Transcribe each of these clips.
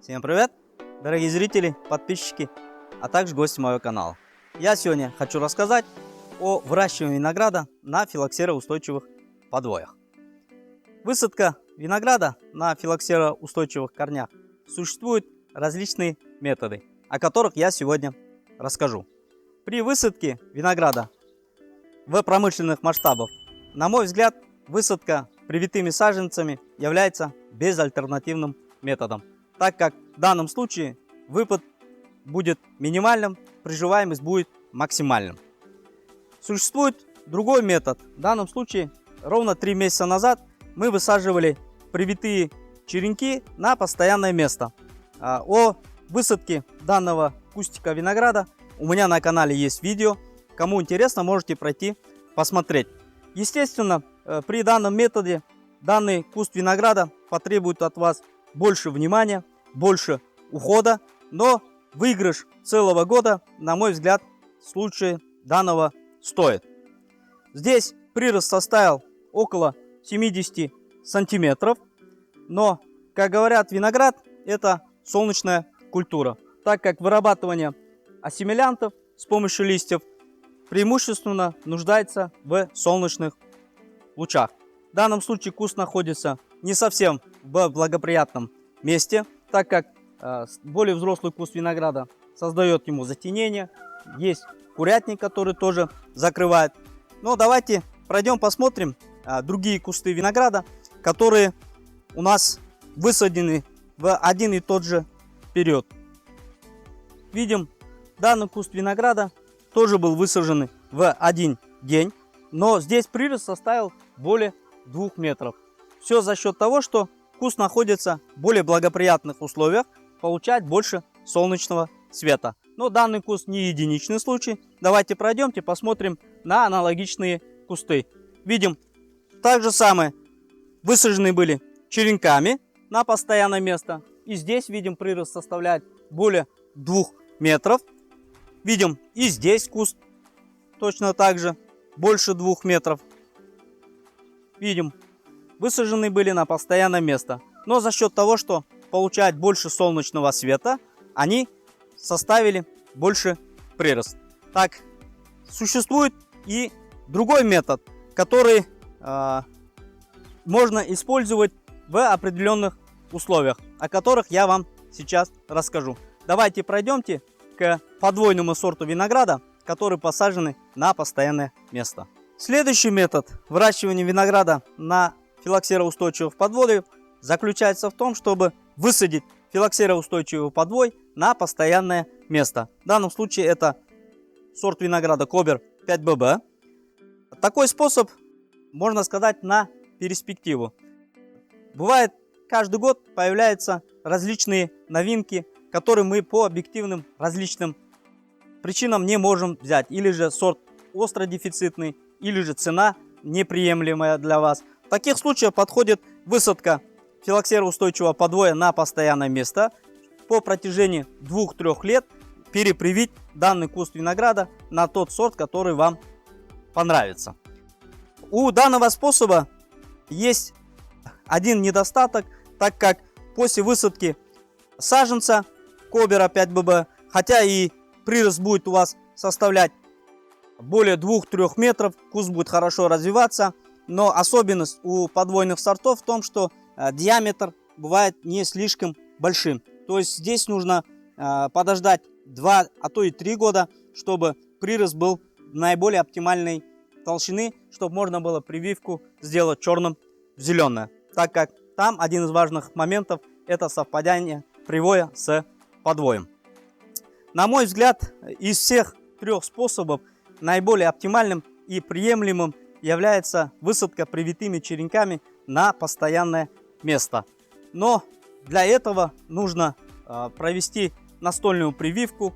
Всем привет, дорогие зрители, подписчики, а также гости моего канала. Я сегодня хочу рассказать о выращивании винограда на филоксероустойчивых подвоях. Высадка винограда на филоксероустойчивых корнях существуют различные методы, о которых я сегодня расскажу. При высадке винограда в промышленных масштабах, на мой взгляд, высадка привитыми саженцами является безальтернативным методом, так как в данном случае выпад будет минимальным, приживаемость будет максимальным. Существует другой метод. В данном случае ровно 3 месяца назад мы высаживали привитые черенки на постоянное место. О высадке данного кустика винограда у меня на канале есть видео. Кому интересно, можете пройти посмотреть. Естественно, при данном методе данный куст винограда потребует от вас больше внимания, больше ухода, но выигрыш целого года, на мой взгляд, в случае данного стоит. Здесь прирост составил около 70 сантиметров, но, как говорят, виноград — это солнечная культура, так как вырабатывание ассимилянтов с помощью листьев преимущественно нуждается в солнечных лучах. В данном случае куст находится не совсем в благоприятном месте, так как более взрослый куст винограда создает ему затенение. Есть курятник, который тоже закрывает. Но давайте пройдем посмотрим другие кусты винограда, которые у нас высажены в один и тот же период. Видим, данный куст винограда тоже был высажен в один день, но здесь прирост составил более 2 метров. Все за счет того, что куст находится в более благоприятных условиях, получает больше солнечного света. Но данный куст не единичный случай. Давайте пройдемте, посмотрим на аналогичные кусты. Видим, так же самое высажены были черенками на постоянное место. И здесь видим, прирост составляет более 2 метров. Видим, и здесь куст точно так же больше 2 метров. Видим, высажены были на постоянное место. Но за счет того, что получают больше солнечного света, они составили больше прирост. Так, существует и другой метод, который можно использовать в определенных условиях, о которых я вам сейчас расскажу. Давайте пройдемте к подвойному сорту винограда, который посажены на постоянное место. Следующий метод выращивания винограда на филоксероустойчивых подвоях заключается в том, чтобы высадить филоксероустойчивый подвой на постоянное место. В данном случае это сорт винограда Кобер 5ББ. Такой способ, можно сказать, на перспективу. Бывает, каждый год появляются различные новинки, которые мы по объективным различным причинам не можем взять. Или же сорт остро дефицитный, или же цена неприемлемая для вас. В таких случаях подходит высадка филоксероустойчивого подвоя на постоянное место. По протяжении 2-3 лет перепривить данный куст винограда на тот сорт, который вам понравится. У данного способа есть один недостаток, так как после высадки саженца Кобера 5ББ, хотя и прирост будет у вас составлять более 2-3 метров, куст будет хорошо развиваться, но особенность у подвойных сортов в том, что диаметр бывает не слишком большим. То есть здесь нужно подождать 2, а то и 3 года, чтобы прирост был наиболее оптимальной толщины, чтобы можно было прививку сделать черным в зеленое. Так как там один из важных моментов — это совпадение привоя с подвоем. На мой взгляд, из всех 3 способов наиболее оптимальным и приемлемым является высадка привитыми черенками на постоянное место. Но для этого нужно провести настольную прививку.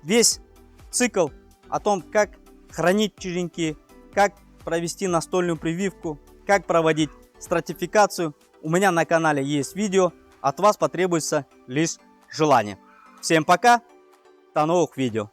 Весь цикл о том, как хранить черенки, как провести настольную прививку, как проводить стратификацию, у меня на канале есть видео. От вас потребуется лишь желание. Всем пока, до новых видео.